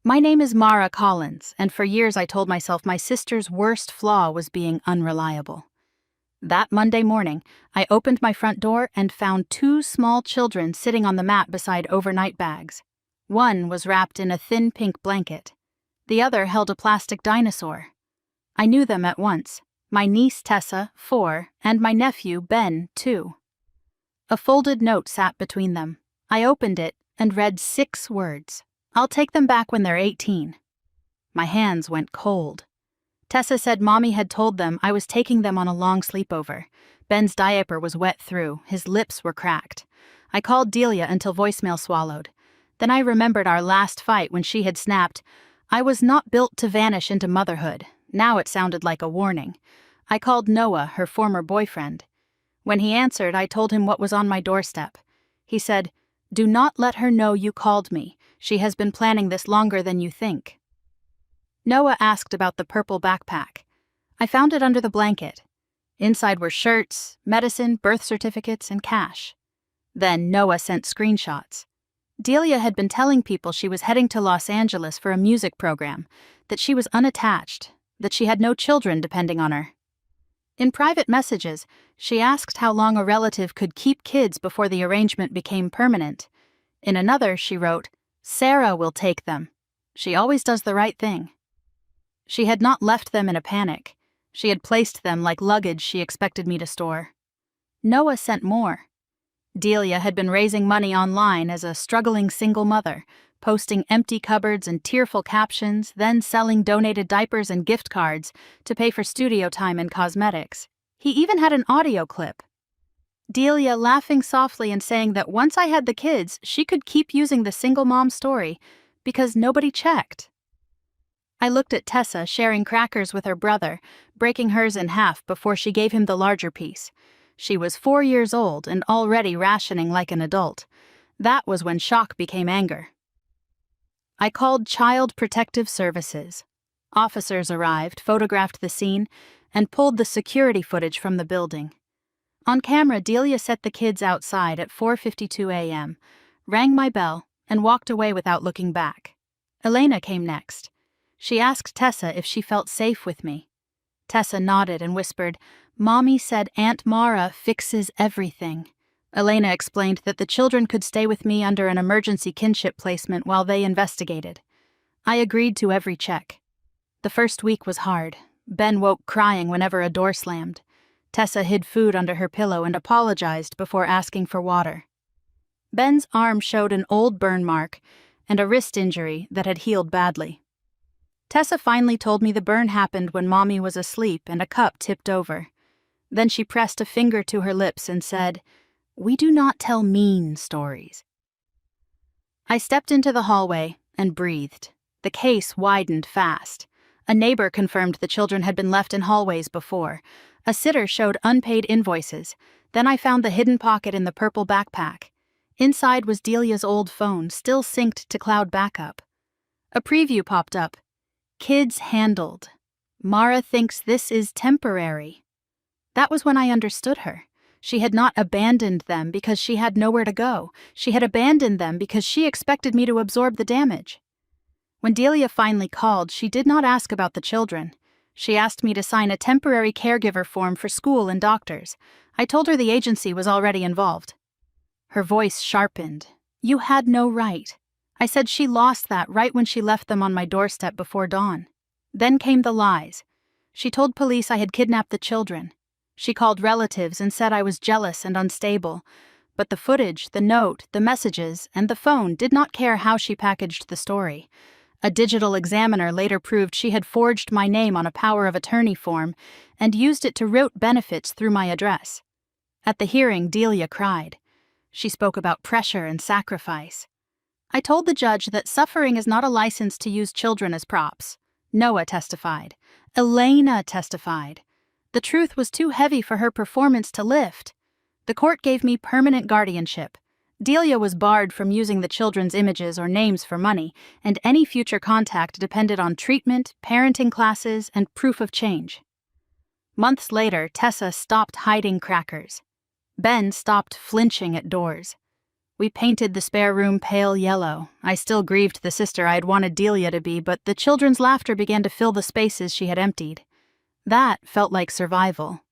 My name is Mara Collins, and for years I told myself my sister's worst flaw was being unreliable. That Monday morning, I opened my front door and found two small children sitting on the mat beside overnight bags. One was wrapped in a thin pink blanket. The other held a plastic dinosaur. I knew them at once: my niece Tessa, 4, and my nephew Ben, 2. A folded note sat between them. I opened it and read 6 words. "I'll take them back when they're 18. My hands went cold. Tessa said Mommy had told them I was taking them on a long sleepover. Ben's diaper was wet through, his lips were cracked. I called Delia until voicemail swallowed. Then I remembered our last fight when she had snapped, "I was not built to vanish into motherhood." Now it sounded like a warning. I called Noah, her former boyfriend. When he answered, I told him what was on my doorstep. He said, "Do not let her know you called me. She has been planning this longer than you think." Noah asked about the purple backpack. I found it under the blanket. Inside were shirts, medicine, birth certificates, and cash. Then Noah sent screenshots. Delia had been telling people she was heading to Los Angeles for a music program, that she was unattached, that she had no children depending on her. In private messages, she asked how long a relative could keep kids before the arrangement became permanent. In another, she wrote, "Sarah will take them. She always does the right thing." She had not left them in a panic. She had placed them like luggage she expected me to store. Noah sent more. Delia had been raising money online as a struggling single mother, posting empty cupboards and tearful captions, then selling donated diapers and gift cards to pay for studio time and cosmetics. He even had an audio clip. Delia laughing softly and saying that once I had the kids, she could keep using the single mom story because nobody checked. I looked at Tessa sharing crackers with her brother, breaking hers in half before she gave him the larger piece. She was 4 years old and already rationing like an adult. That was when shock became anger. I called Child Protective Services. Officers arrived, photographed the scene, and pulled the security footage from the building. On camera, Delia set the kids outside at 4:52 a.m., rang my bell, and walked away without looking back. Elena came next. She asked Tessa if she felt safe with me. Tessa nodded and whispered, "Mommy said Aunt Mara fixes everything." Elena explained that the children could stay with me under an emergency kinship placement while they investigated. I agreed to every check. The first week was hard. Ben woke crying whenever a door slammed. Tessa hid food under her pillow and apologized before asking for water. Ben's arm showed an old burn mark and a wrist injury that had healed badly. Tessa finally told me the burn happened when Mommy was asleep and a cup tipped over. Then she pressed a finger to her lips and said, "We do not tell mean stories." I stepped into the hallway and breathed. The case widened fast. A neighbor confirmed the children had been left in hallways before. A sitter showed unpaid invoices. Then I found the hidden pocket in the purple backpack. Inside was Delia's old phone, still synced to cloud backup. A preview popped up. "Kids handled. Mara thinks this is temporary." That was when I understood her. She had not abandoned them because she had nowhere to go. She had abandoned them because she expected me to absorb the damage. When Delia finally called, she did not ask about the children. She asked me to sign a temporary caregiver form for school and doctors. I told her the agency was already involved. Her voice sharpened. "You had no right." I said she lost that right when she left them on my doorstep before dawn. Then came the lies. She told police I had kidnapped the children. She called relatives and said I was jealous and unstable. But the footage, the note, the messages, and the phone did not care how she packaged the story. A digital examiner later proved she had forged my name on a power of attorney form and used it to route benefits through my address. At the hearing, Delia cried. She spoke about pressure and sacrifice. I told the judge that suffering is not a license to use children as props. Noah testified. Elena testified. The truth was too heavy for her performance to lift. The court gave me permanent guardianship. Delia was barred from using the children's images or names for money, and any future contact depended on treatment, parenting classes, and proof of change. Months later, Tessa stopped hiding crackers. Ben stopped flinching at doors. We painted the spare room pale yellow. I still grieved the sister I had wanted Delia to be, but the children's laughter began to fill the spaces she had emptied. That felt like survival.